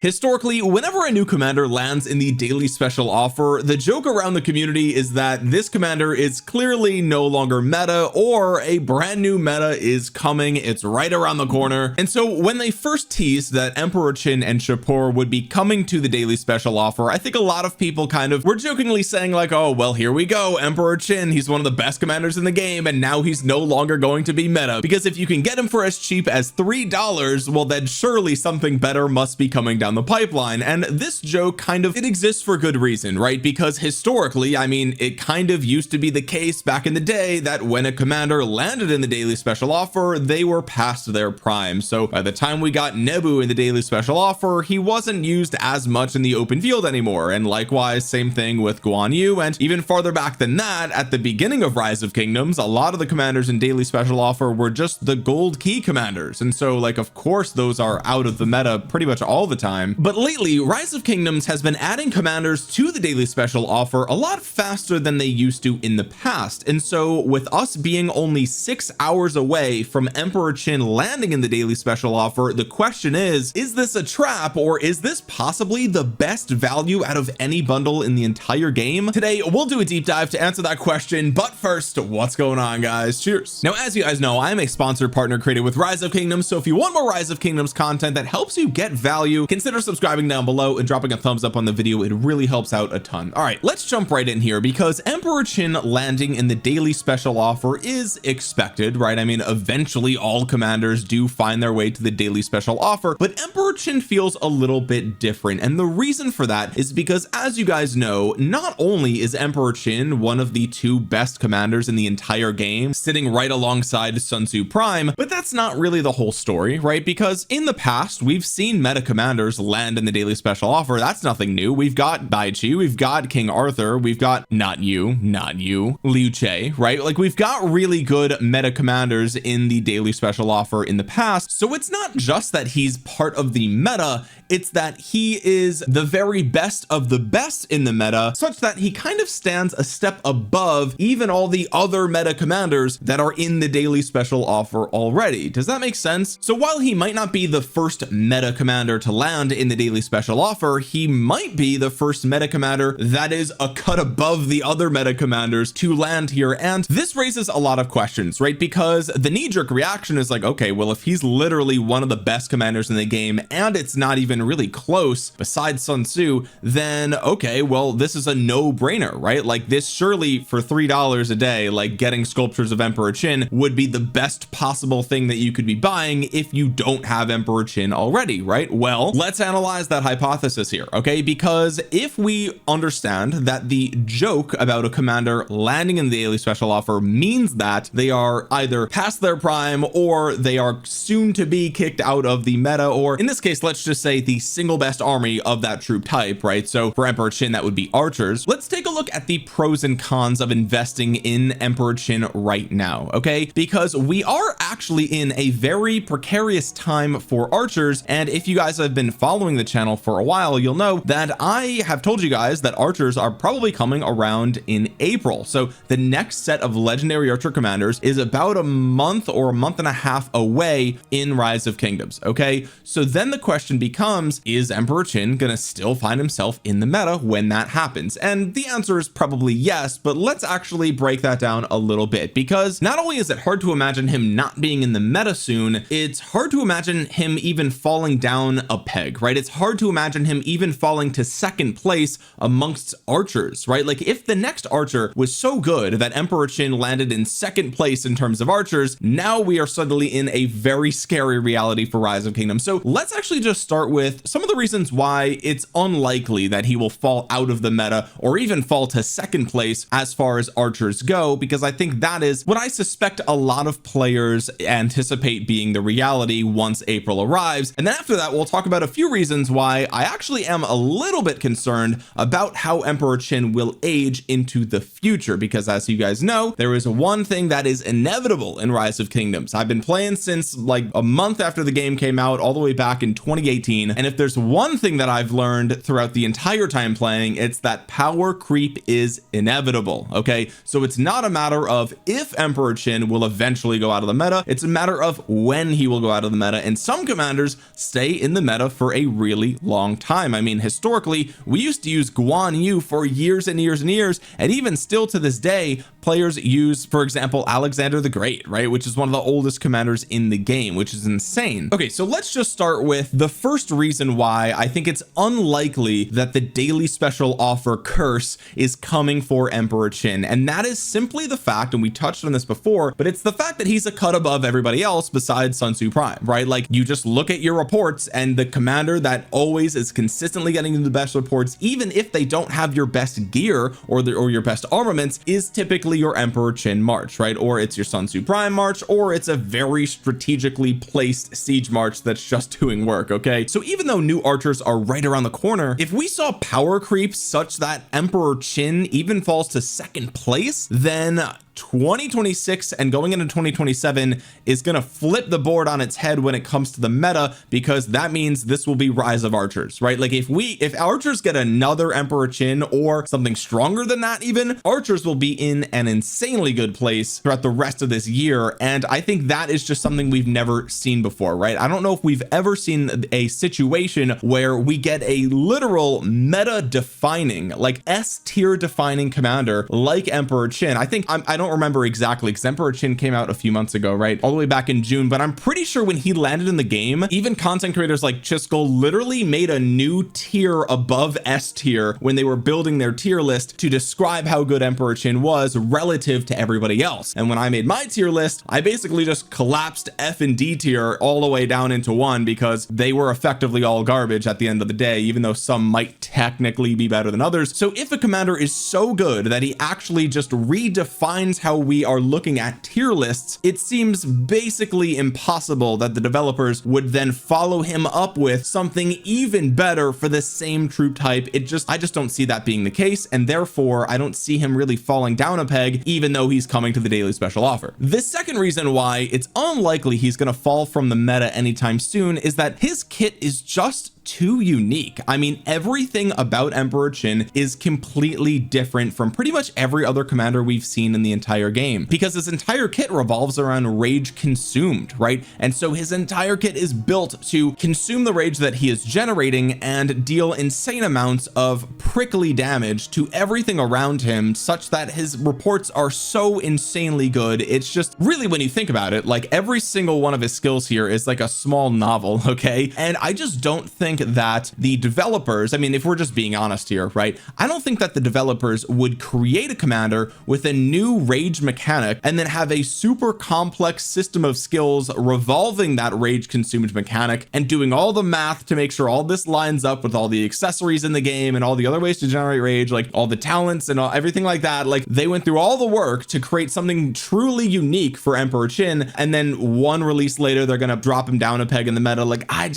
Historically, whenever a new commander lands in the daily special offer, the joke around the community is that this commander is clearly no longer meta, or a brand new meta is coming. It's right around the corner. And so when they first teased that Emperor Qin and Shapur would be coming to the daily special offer, I think a lot of people kind of were jokingly saying like, oh well, here we go, Emperor Qin, he's one of the best commanders in the game, and now he's no longer going to be meta, because if you can get him for as cheap as $3, well then surely something better must be coming down the pipeline. And this joke kind of, it exists for good reason, right? Because historically, I mean, it kind of used to be the case back in the day that when a commander landed in the daily special offer, they were past their prime. So by the time we got Nebu in the daily special offer, he wasn't used as much in the open field anymore. And likewise, same thing with Guan Yu. And even farther back than that, at the beginning of Rise of Kingdoms, a lot of the commanders in daily special offer were just the gold key commanders. And so like, of course, those are out of the meta pretty much all the time. But lately, Rise of Kingdoms has been adding commanders to the daily special offer a lot faster than they used to in the past. And so with us being only 6 hours away from Emperor Qin landing in the daily special offer, the question is this a trap, or is this possibly the best value out of any bundle in the entire game? Today, we'll do a deep dive to answer that question. But first, what's going on, guys? Cheers. Now, as you guys know, I'm a sponsored partner created with Rise of Kingdoms. So if you want more Rise of Kingdoms content that helps you get value, consider subscribing down below and dropping a thumbs up on the video. It really helps out a ton. All right, let's jump right in here, because Emperor Qin landing in the daily special offer is expected, right? I mean, eventually all commanders do find their way to the daily special offer, but Emperor Qin feels a little bit different. And the reason for that is because, as you guys know, not only is Emperor Qin one of the two best commanders in the entire game, sitting right alongside Sun Tzu Prime, but that's not really the whole story, right? Because in the past, we've seen meta commanders land in the daily special offer. That's nothing new. We've got Daichi, we've got King Arthur, we've got not you Liu Che, right? Like, we've got really good meta commanders in the daily special offer in the past. So it's not just that he's part of the meta, it's that he is the very best of the best in the meta, such that he kind of stands a step above even all the other meta commanders that are in the daily special offer already. Does that make sense? So while he might not be the first meta commander to land in the daily special offer, he might be the first meta commander that is a cut above the other meta commanders to land here. And this raises a lot of questions, right? Because the knee-jerk reaction is like, okay, well, if he's literally one of the best commanders in the game and it's not even really close besides Sun Tzu, then okay, well, this is a no-brainer, right? Like, this surely for $3 a day, like getting sculptures of Emperor Qin would be the best possible thing that you could be buying if you don't have Emperor Qin already, right? Well, let's analyze that hypothesis here, okay? Because if we understand that the joke about a commander landing in the daily special offer means that they are either past their prime, or they are soon to be kicked out of the meta, or in this case, let's just say the single best army of that troop type, right? So for Emperor Qin, that would be archers. Let's take a look at the pros and cons of investing in Emperor Qin right now, okay? Because we are actually in a very precarious time for archers. And if you guys have been following the channel for a while, you'll know that I have told you guys that archers are probably coming around in April. So the next set of legendary archer commanders is about a month or a month and a half away in Rise of Kingdoms, okay? So then the question becomes, is Emperor Qin gonna still find himself in the meta when that happens? And the answer is probably yes, but let's actually break that down a little bit, because not only is it hard to imagine him not being in the meta soon, it's hard to imagine him even falling down a peg, right? It's hard to imagine him even falling to second place amongst archers, right? Like, if the next archer was so good that Emperor Qin landed in second place in terms of archers, now we are suddenly in a very scary reality for Rise of Kingdoms. So let's actually just start with some of the reasons why it's unlikely that he will fall out of the meta or even fall to second place as far as archers go, because I think that is what I suspect a lot of players anticipate being the reality once April arrives. And then after that, we'll talk about a few reasons why I actually am a little bit concerned about how Emperor Qin will age into the future, because as you guys know, there is one thing that is inevitable in Rise of Kingdoms. I've been playing since like a month after the game came out, all the way back in 2018, And if there's one thing that I've learned throughout the entire time playing, it's that power creep is inevitable. Okay, so it's not a matter of if Emperor Qin will eventually go out of the meta, it's a matter of when he will go out of the meta. And some commanders stay in the meta for a really long time. I mean, historically we used to use Guan Yu for years and years and years, and even still to this day players use, for example, Alexander the Great, right, which is one of the oldest commanders in the game, which is insane. Okay, so let's just start with the first reason why I think it's unlikely that the daily special offer curse is coming for Emperor Qin, and that is simply the fact, and we touched on this before, but it's the fact that he's a cut above everybody else besides Sun Tzu Prime, right? Like, you just look at your reports, and the commander that always is consistently getting the best reports, even if they don't have your best gear or your best armaments, is typically your Emperor Qin march, right? Or it's your Sun Tzu Prime march, or it's a very strategically placed siege march that's just doing work. Okay, so even though new archers are right around the corner, if we saw power creep such that Emperor Qin even falls to second place, then 2026 and going into 2027 is going to flip the board on its head when it comes to the meta, because that means this will be rise of archers, right? Like, if archers get another Emperor Qin or something stronger than that, even archers will be in an insanely good place throughout the rest of this year. And I think that is just something we've never seen before, right? I don't know if we've ever seen a situation where we get a literal meta defining, like S tier defining commander like Emperor Qin. I don't remember exactly, because Emperor Qin came out a few months ago, right, all the way back in June, but I'm pretty sure when he landed in the game, even content creators like Chiskel literally made a new tier above S tier when they were building their tier list to describe how good Emperor Qin was relative to everybody else. And when I made my tier list, I basically just collapsed F and D tier all the way down into 1, because they were effectively all garbage at the end of the day, even though some might technically be better than others. So if a commander is so good that he actually just redefines how we are looking at tier lists, it seems basically impossible that the developers would then follow him up with something even better for the same troop type. I just don't see that being the case, and therefore I don't see him really falling down a peg, even though he's coming to the daily special offer. The second reason why it's unlikely he's going to fall from the meta anytime soon is that his kit is just too unique. I mean, everything about Emperor Qin is completely different from pretty much every other commander we've seen in the entire game, because his entire kit revolves around rage consumed, right? And so his entire kit is built to consume the rage that he is generating and deal insane amounts of prickly damage to everything around him, such that his reports are so insanely good. It's just really, when you think about it, like every single one of his skills here is like a small novel. Okay, and I just don't think that the developers, I mean, if we're just being honest here, right, I don't think that the developers would create a commander with a new rage mechanic and then have a super complex system of skills revolving that rage consumed mechanic and doing all the math to make sure all this lines up with all the accessories in the game and all the other ways to generate rage, like all the talents and everything like that. Like, they went through all the work to create something truly unique for Emperor Qin, and then one release later they're gonna drop him down a peg in the meta. Like, I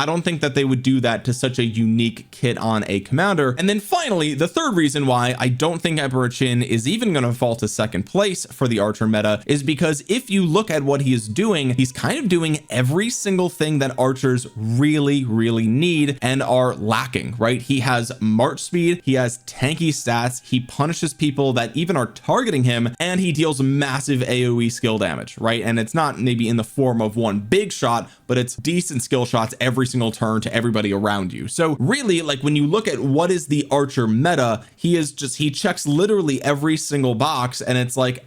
don't think that they would do that to such a unique kit on a commander. And then finally, the third reason why I don't think Emperor Qin is even going to fall to second place for the archer meta is because if you look at what he is doing, he's kind of doing every single thing that archers really need and are lacking, right? He has march speed, he has tanky stats, he punishes people that even are targeting him, and he deals massive AoE skill damage, right? And it's not maybe in the form of one big shot, but it's decent skill shots every single turn to everybody around you. So really, like, when you look at what is the archer meta, he checks literally every single box, and it's like,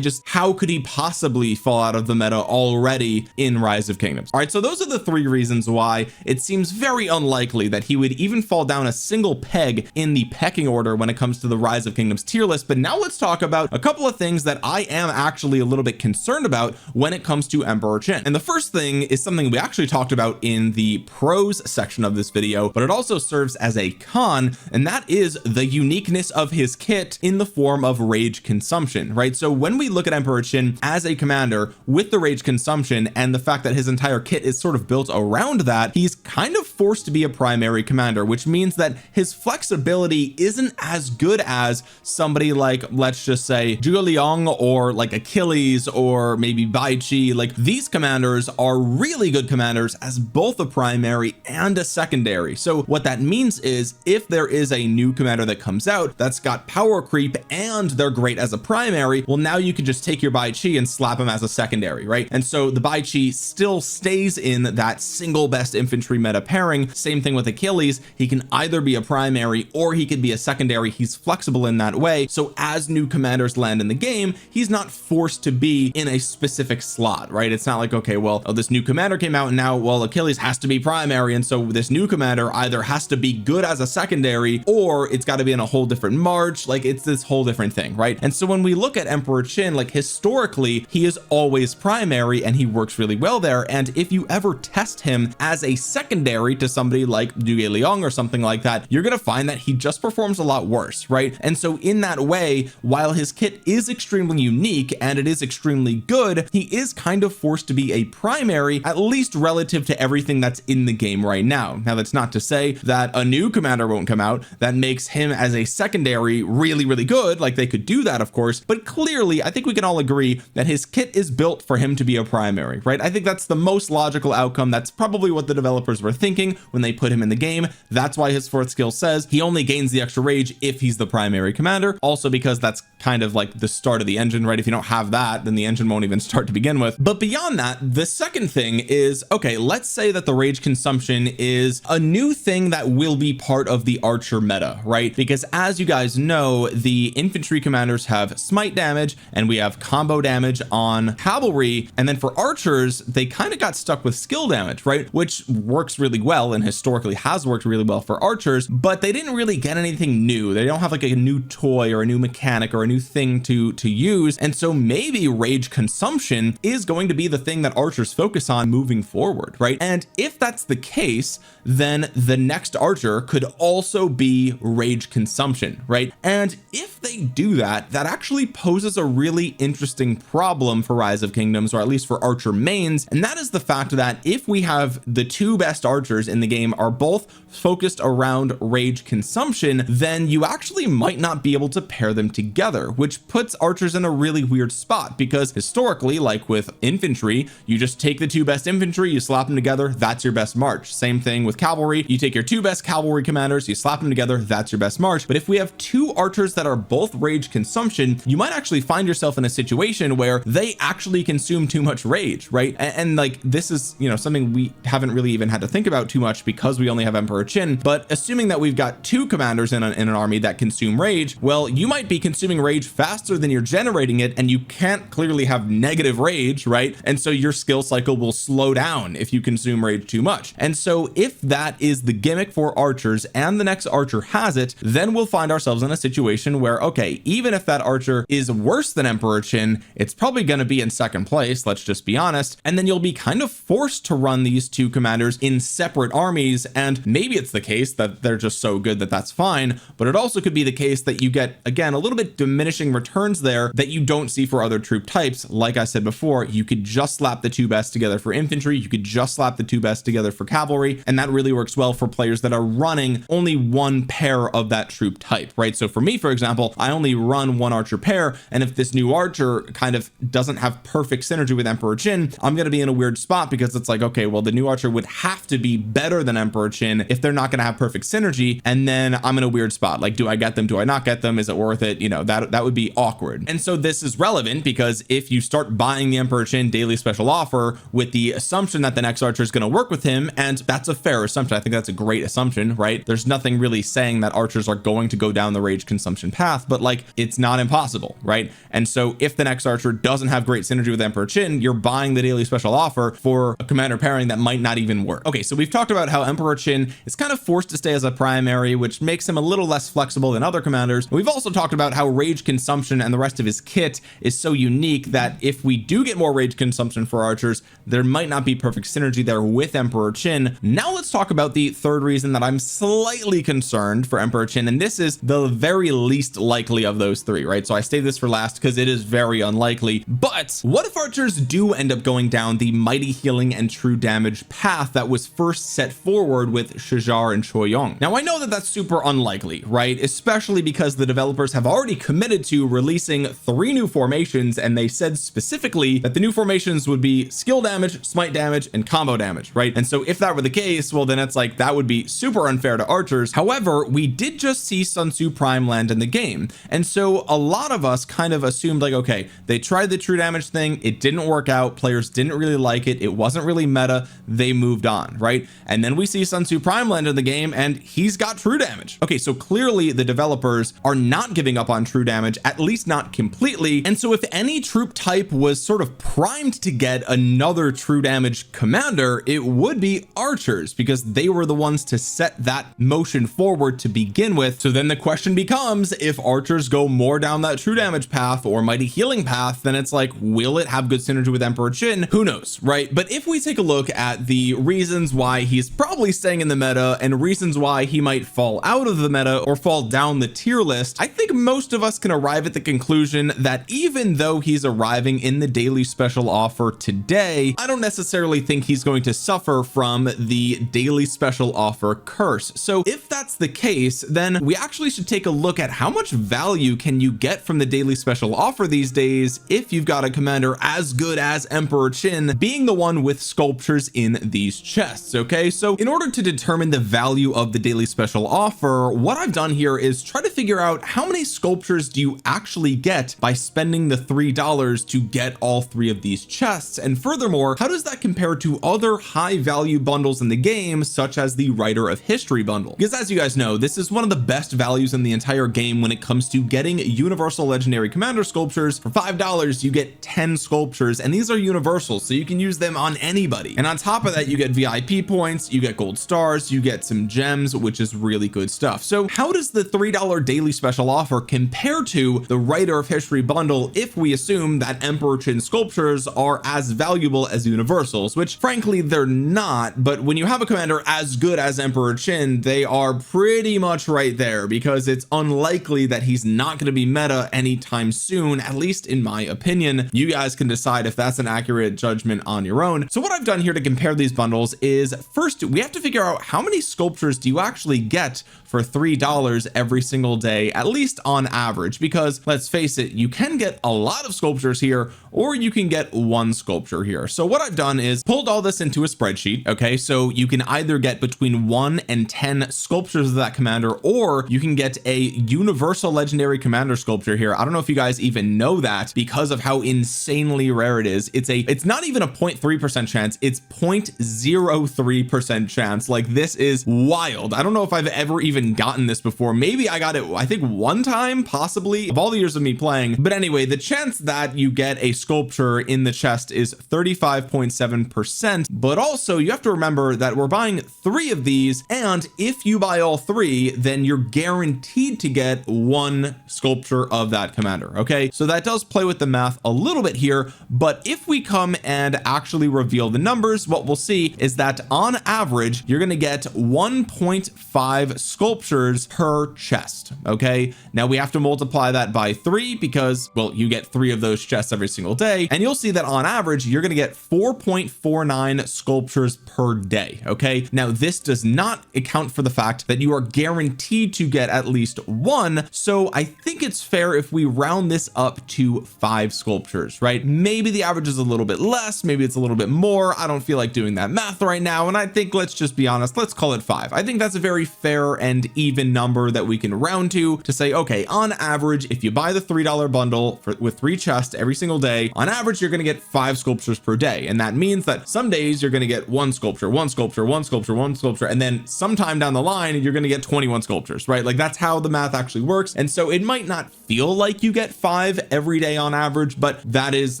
how could he possibly fall out of the meta already in Rise of Kingdoms? All right, so those are the three reasons why it seems very unlikely that he would even fall down a single peg in the pecking order when it comes to the Rise of Kingdoms tier list. But now let's talk about a couple of things that I am actually a little bit concerned about when it comes to Emperor Qin. And the first thing is something we actually talked about in the pros section of this video, but it also serves as a con, and that is the uniqueness of his kit in the form of rage consumption, right? So when we look at Emperor Qin as a commander with the rage consumption and the fact that his entire kit is sort of built around that, he's kind of forced to be a primary commander, which means that his flexibility isn't as good as somebody like, let's just say, Zhuge Liang or like Achilles or maybe Bai Qi. Like, these commanders are really good commanders as both a primary and a secondary. So what that means is if there is a new commander that comes out that's got power creep and they're great as a primary, well, now you can just take your Bai Chi and slap him as a secondary, right? And so the Bai Chi still stays in that single best infantry meta pairing. Same thing with Achilles. He can either be a primary or he could be a secondary. He's flexible in that way. So as new commanders land in the game, he's not forced to be in a specific slot, right? It's not like, okay, well, oh, this new commander came out and now, well, Achilles has to be primary, and so this new commander either has to be good as a secondary or it's got to be in a whole different march. Like, it's this whole different thing, right? And so when we look at Emperor Qin, like historically he is always primary and he works really well there. And if you ever test him as a secondary to somebody like Zhuge Liang or something like that, you're going to find that he just performs a lot worse, right? And so in that way, while his kit is extremely unique and it is extremely good, he is kind of forced to be a primary, at least relative to everything that's in the game right now. Now, that's not to say that a new commander won't come out that makes him as a secondary really, really good. Like, they could do that, of course, but clearly I think we can all agree that his kit is built for him to be a primary, right? I think that's the most logical outcome. That's probably what the developers were thinking when they put him in the game. That's why his fourth skill says he only gains the extra rage if he's the primary commander. Also because that's kind of like the start of the engine, right? If you don't have that, then the engine won't even start to begin with. But beyond that, the second thing is, okay, let's say that the rage consumption is a new thing that will be part of the archer meta, right? Because as you guys know, the infantry commanders have smite damage and we have combo damage on cavalry, and then for archers they kind of got stuck with skill damage, right? Which works really well and historically has worked really well for archers, but they didn't really get anything new. They don't have like a new toy or a new mechanic or a new thing to use. And so maybe rage consumption is going to be the thing that archers focus on moving forward, right? And if that's the case, then the next archer could also be rage consumption, right? And if they do that, that actually poses a really interesting problem for Rise of Kingdoms, or at least for archer mains, and that is the fact that if we have the two best archers in the game are both focused around rage consumption, then you actually might not be able to pair them together, which puts archers in a really weird spot, because historically, like with infantry, you just take the two best infantry, you slap them together, that's your best march. Same thing with cavalry, you take your two best cavalry commanders, you slap them together, that's your best march. But if we have two archers that are both rage consumption, you might actually find yourself in a situation where they actually consume too much rage, right? And like, this is, you know, something we haven't really even had to think about too much because we only have Emperor Qin. But assuming that we've got two commanders in an army that consume rage, well, you might be consuming rage faster than you're generating it, and you can't clearly have negative rage, right? And so your skill cycle will slow down if you consume rage too much. And so if that is the gimmick for archers and the next archer has it, then we'll find ourselves in a situation where, okay, even if that archer is worse than Emperor Qin, it's probably going to be in second place, let's just be honest. And then you'll be kind of forced to run these two commanders in separate armies, and maybe it's the case that they're just so good that that's fine, but it also could be the case that you get, again, a little bit diminishing returns there that you don't see for other troop types. Like I said before, you could just slap the two best together for infantry, you could just slap the two best together for cavalry, and that really works well for players that are running only one pair of that troop type, right? So for me, for example, I only run one archer pair, and if this new archer kind of doesn't have perfect synergy with Emperor Qin, I'm going to be in a weird spot, because it's like, okay, well, the new archer would have to be better than Emperor Qin if they're not going to have perfect synergy, and then I'm in a weird spot. Like, do I get them? Do I not get them? Is it worth it? You know, that would be awkward. And so this is relevant because if you start buying the Emperor Qin daily special offer with the assumption that the next archer is going to work with him, and that's a fair assumption, I think that's a great assumption, right? There's nothing really saying that archers are going to go down the rage consumption path, but like, it's not impossible, right? And so if the next archer doesn't have great synergy with Emperor Qin, you're buying the daily special offer for a commander pairing that might not even work. Okay, so we've talked about how Emperor Qin is kind of forced to stay as a primary, which makes him a little less flexible than other commanders. We've also talked about how rage consumption and the rest of his kit is so unique that if we do get more rage consumption for archers, there might not be perfect synergy there with Emperor Qin. Now let's talk about the third reason that I'm slightly concerned for Emperor Qin, and this is the very least likely of those three, right? So I saved this for last because it is very unlikely. But what if archers do end up going down the mighty healing and true damage path that was first set forward with Shijar and Choyong? Now I know that that's super unlikely, right? Especially because the developers have already committed to releasing 3 new formations, and they said specifically that the new formations would be skill damage, smite damage, and combo damage, right? And so if that were the the case, well then it's like that would be super unfair to archers. However, we did just see Sun Tzu Prime land in the game, and so a lot of us kind of assumed like, okay, they tried the true damage thing, it didn't work out, players didn't really like it, it wasn't really meta, they moved on, right? And then we see Sun Tzu Prime land in the game and he's got true damage. Okay, so clearly the developers are not giving up on true damage, at least not completely. And so if any troop type was sort of primed to get another true damage commander, it would be archers, because they were the ones to set that motion forward to begin with. So then the question becomes, if archers go more down that true damage path or mighty healing path, then it's like, will it have good synergy with Emperor Qin? Who knows, right? But if we take a look at the reasons why he's probably staying in the meta and reasons why he might fall out of the meta or fall down the tier list, I think most of us can arrive at the conclusion that even though he's arriving in the daily special offer today, I don't necessarily think he's going to suffer from the daily special offer curse. So if that's the case, then we actually should take a look at how much value can you get from the daily special offer these days if you've got a commander as good as Emperor Qin being the one with sculptures in these chests. Okay, so in order to determine the value of the daily special offer, what I've done here is try to figure out how many sculptures do you actually get by spending the $3 to get all three of these chests, and furthermore, how does that compare to other high value bundles in the game, such as the Writer of History bundle? Because as you guys know, this is one of the best values in the entire game when it comes to getting universal legendary commander sculptures. For $5 you get 10 sculptures, and these are universal, so you can use them on anybody. And on top of that, you get VIP points, you get gold stars, you get some gems, which is really good stuff. So how does the $3 daily special offer compare to the Writer of History bundle if we assume that Emperor Qin sculptures are as valuable as universals, which frankly they're not, but when you have a commander as good as Emperor Qin, they are pretty much right there, because it's unlikely that he's not going to be meta anytime soon, at least in my opinion. You guys can decide if that's an accurate judgment on your own. So what I've done here to compare these bundles is, first we have to figure out how many sculptures do you actually get for $3 every single day, at least on average, because let's face it, you can get a lot of sculptures here, or you can get one sculpture here. So what I've done is pulled all this into a spreadsheet. Okay, so you can either get between 1 and 10 sculptures of that commander, or you can get a universal legendary commander sculpture here. I don't know if you guys even know that, because of how insanely rare it is. It's not even a 0.3% chance, it's 0.03% chance. Like, this is wild. I don't know if I've ever even gotten this before. Maybe I got it, I think one time, possibly, of all the years of me playing. But anyway, the chance that you get a sculpture in the chest is 35.7%. But also you have to remember that we're buying 3 of these, and if you buy all 3, then you're guaranteed to get 1 sculpture of that commander. Okay, so that does play with the math a little bit here, but if we come and actually reveal the numbers, what we'll see is that on average you're going to get 1.5 sculptures per chest. Okay, now we have to multiply that by 3 because, well, you get 3 of those chests every single day, and you'll see that on average you're going to get 4.49 sculptures per day. Okay, now this does not account for the fact that you are guaranteed to get at least 1, so I think it's fair if we round this up to 5 sculptures, right? Maybe the average is a little bit less, maybe it's a little bit more. I don't feel like doing that math right now, and I think, let's just be honest, let's call it 5. I think that's a very fair and even number that we can round to say, okay, on average, if you buy the $3 bundle with 3 chests every single day, on average you're going to get 5 sculptures per day. And that means that some days you're going to get 1 sculpture, 1 sculpture, 1 sculpture, 1 sculpture, and then sometime down the line you're going to get 21 sculptures, right? Like, that's how the math actually works. And so it might not feel like you get 5 every day on average, but that is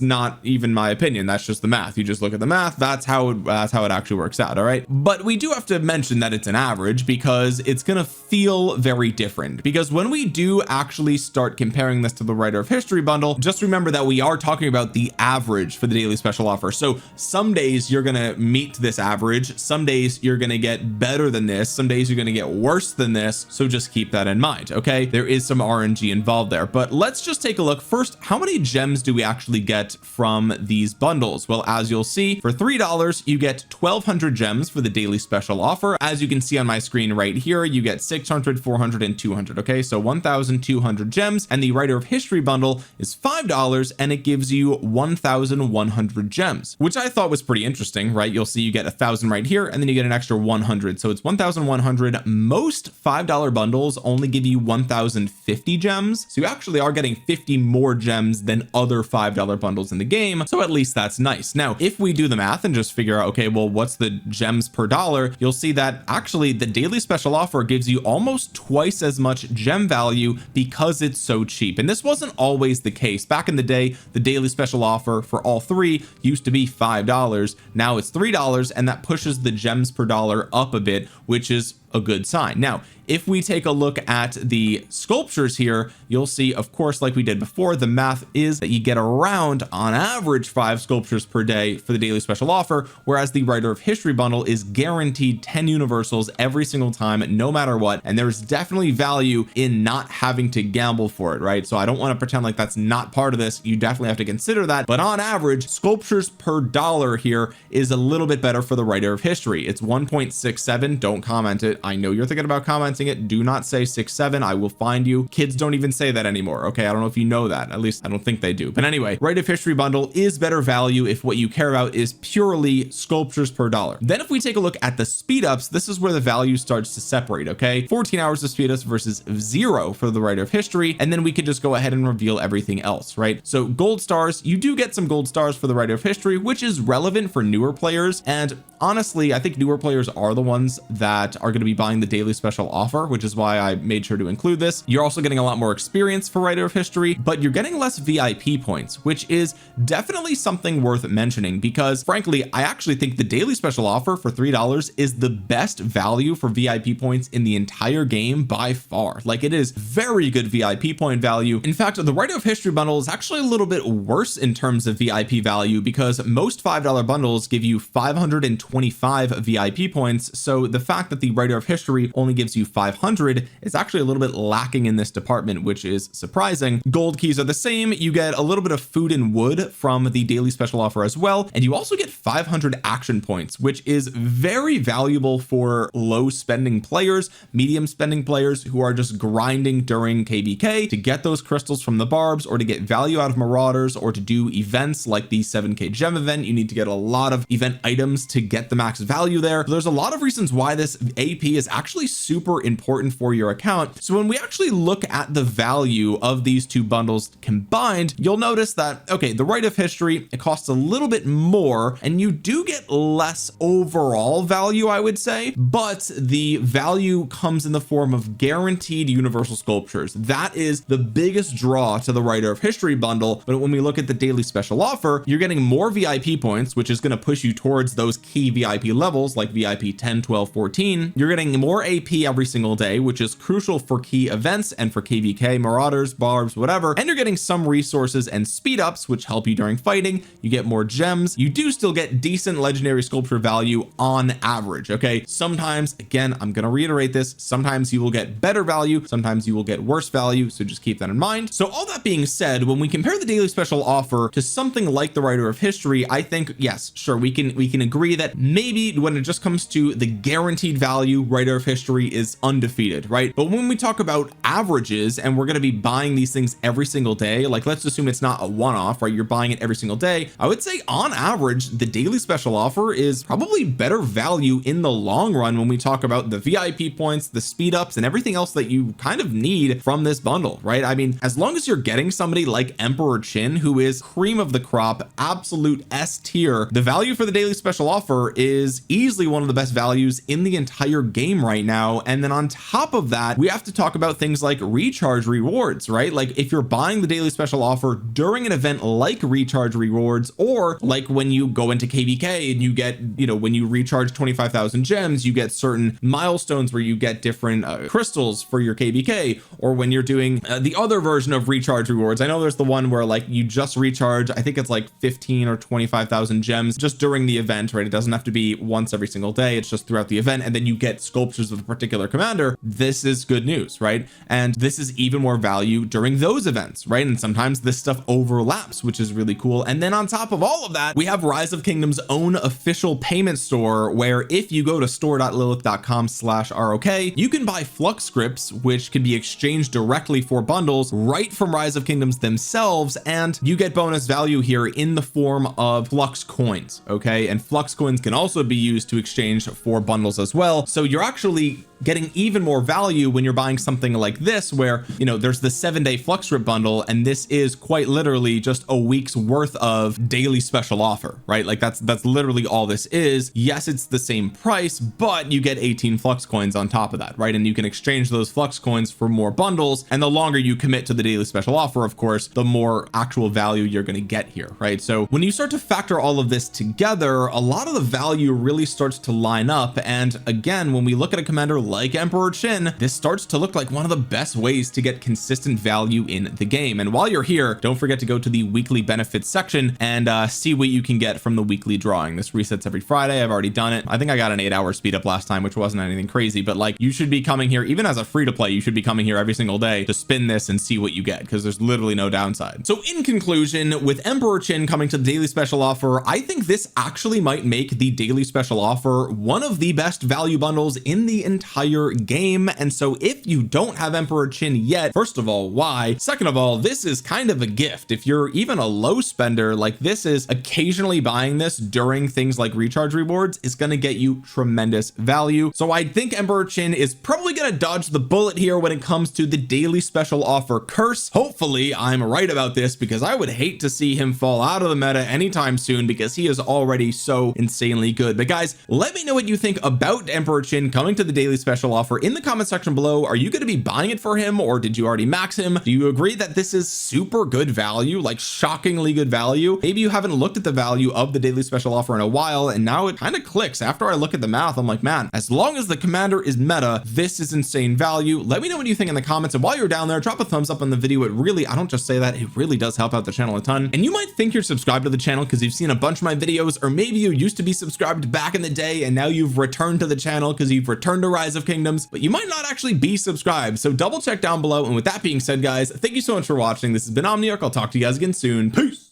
not even my opinion. That's just the math. You just look at the math, that's how it actually works out. All right, but we do have to mention that it's an average, because it's going to feel very different, because when we do actually start comparing this to the Writer of History bundle, just remember that we are talking about the average for the daily special offer. So some days you're going to meet this average, some days you're going to get better than this, some days you're going to get worse than this. So just keep that in mind. Okay, there is some RNG involved there, but let's just take a look first. How many gems do we actually get from these bundles? Well, as you'll see, for $3 you get 1,200 gems for the daily special offer. As you can see on my screen right here, you get 600, 400 and 200. okay, so 1,200 gems, and the writer of history bundle is $5 and it gives you 1,100 gems, which I thought was pretty interesting, right? You'll see you get 1,000 right here and then you get an extra 100, so it's 1,100. Most $5 bundles only give you 1,050 gems, so you actually are getting 50 more gems than other $5 bundles in the game, so at least that's nice. Now if we do the math and just figure out, okay, well, what's the gems per dollar, you'll see that actually the daily special offer gives you almost twice as much gem value because it's so cheap. And this wasn't always the case. Back in the day, the daily special offer for all three used to be $5. Now it's $3, and that pushes the gems per dollar up a bit, which is a good sign. Now if we take a look at the sculptures here, you'll see, of course, like we did before, the math is that you get around on average 5 sculptures per day for the daily special offer, whereas the writer of history bundle is guaranteed 10 universals every single time, no matter what. And there's definitely value in not having to gamble for it, right? So I don't want to pretend like that's not part of this. You definitely have to consider that, but on average, sculptures per dollar here is a little bit better for the writer of history. It's 1.67. Don't comment it. I know you're thinking about commenting it. Do not say 6.7. I will find you. Kids don't even say that anymore, okay? I don't know if you know that. At least I don't think they do. But anyway, writer of history bundle is better value if what you care about is purely sculptures per dollar. Then if we take a look at the speed ups, this is where the value starts to separate, okay? 14 hours of speed ups versus 0 for the writer of history, and then we could just go ahead and reveal everything else, right? So gold stars, you do get some gold stars for the writer of history, which is relevant for newer players, and honestly I think newer players are the ones that are going to be buying the daily special offer, which is why I made sure to include this. You're also getting a lot more experience for writer of history, but you're getting less VIP points, which is definitely something worth mentioning, because frankly I actually think the daily special offer for $3 is the best value for VIP points in the entire game by far. Like, it is very good VIP point value. In fact, the writer of history bundle is actually a little bit worse in terms of VIP value, because most $5 bundles give you 525 VIP points, so the fact that the writer of history only gives you 500 is actually a little bit lacking in this department, which is surprising. Gold keys are the same. You get a little bit of food and wood from the daily special offer as well, and you also get 500 action points, which is very valuable for low spending players, medium spending players who are just grinding during KVK to get those crystals from the barbs, or to get value out of marauders, or to do events like the 7k gem event. You need to get a lot of event items to get the max value there. There's a lot of reasons why this AP is actually super important for your account. So when we actually look at the value of these two bundles combined, you'll notice that, okay, the writer of history, it costs a little bit more and you do get less overall value, I would say, but the value comes in the form of guaranteed universal sculptures. That is the biggest draw to the writer of history bundle. But when we look at the daily special offer, you're getting more VIP points, which is going to push you towards those key VIP levels like VIP 10, 12, 14. You're getting more AP every single day, which is crucial for key events and for KVK, marauders, barbs, whatever. And you're getting some resources and speed ups, which help you during fighting. You get more gems. You do still get decent legendary sculpture value on average, okay? Sometimes, again, I'm going to reiterate this, sometimes you will get better value, sometimes you will get worse value, so just keep that in mind. So all that being said, when we compare the daily special offer to something like the writer of history, I think, yes, sure, we can agree that maybe when it just comes to the guaranteed value, writer of history is undefeated, right? But when we talk about averages and we're going to be buying these things every single day, like let's assume it's not a one-off, right? You're buying it every single day. I would say on average, the daily special offer is probably better value in the long run when we talk about the VIP points, the speed ups, and everything else that you kind of need from this bundle, right? I mean, as long as you're getting somebody like Emperor Chin, who is cream of the crop, absolute S tier, the value for the daily special offer is easily one of the best values in the entire game right now. And then on top of that, we have to talk about things like recharge rewards, right? Like if you're buying the daily special offer during an event like recharge rewards, or like when you go into KVK and you get, you know, when you recharge 25,000 gems, you get certain milestones where you get different crystals for your KVK, or when you're doing the other version of recharge rewards. I know there's the one where like you just recharge, I think it's like 15 or 25,000 gems just during the event, right? It doesn't have to be once every single day, it's just throughout the event, and then you get get sculptures of a particular commander, this is good news, right? And this is even more value during those events, right? And sometimes this stuff overlaps, which is really cool. And then on top of all of that, we have Rise of Kingdom's own official payment store, where if you go to store.lilith.com/ROK, you can buy flux scripts, which can be exchanged directly for bundles right from Rise of Kingdoms themselves, and you get bonus value here in the form of flux coins. Okay, and flux coins can also be used to exchange for bundles as well, so you're actually getting even more value when you're buying something like this, where, you know, there's the 7-day flux script bundle, and this is quite literally just a week's worth of daily special offer, right? Like that's literally all this is. Yes, it's the same price, but you get 18 flux coins on top of that, right? And you can exchange those flux coins for more bundles, and the longer you commit to the daily special offer, of course, the more actual value you're going to get here, right? So when you start to factor all of this together, a lot of the value really starts to line up. And again, when we look at a commander like Emperor Qin, this starts to look like one of the best ways to get consistent value in the game. And while you're here, don't forget to go to the weekly benefits section and see what you can get from the weekly drawing. This resets every Friday. I've already done it. I think I got an 8-hour speed up last time, which wasn't anything crazy, but like, you should be coming here, even as a free to play, you should be coming here every single day to spin this and see what you get, because there's literally no downside. So in conclusion, with Emperor Qin coming to the daily special offer, I think this actually might make the daily special offer one of the best value bundles in the entire game. And so if you don't have Emperor Qin yet, first of all, why? Second of all, this is kind of a gift. If you're even a low spender, like, this is occasionally buying this during things like recharge rewards is going to get you tremendous value. So I think Emperor Qin is probably going to dodge the bullet here when it comes to the daily special offer curse. Hopefully I'm right about this, because I would hate to see him fall out of the meta anytime soon, because he is already so insanely good. But guys, let me know what you think about Emperor Qin coming to the daily special offer in the comment section below. Are you going to be buying it for him, or did you already max him? Do you agree that this is super good value, like shockingly good value? Maybe you haven't looked at the value of the daily special offer in a while, and now it kind of clicks. After I look at the math, I'm like, man, as long as the commander is meta, this is insane value. Let me know what you think in the comments, and while you're down there, drop a thumbs up on the video. It really, I don't just say that, it really does help out the channel a ton. And you might think you're subscribed to the channel because you've seen a bunch of my videos, or maybe you used to be subscribed back in the day and now you've returned to the channel because you've returned to Rise of Kingdoms, but you might not actually be subscribed. So double check down below. And with that being said, guys, thank you so much for watching. This has been Omniarch. I'll talk to you guys again soon. Peace.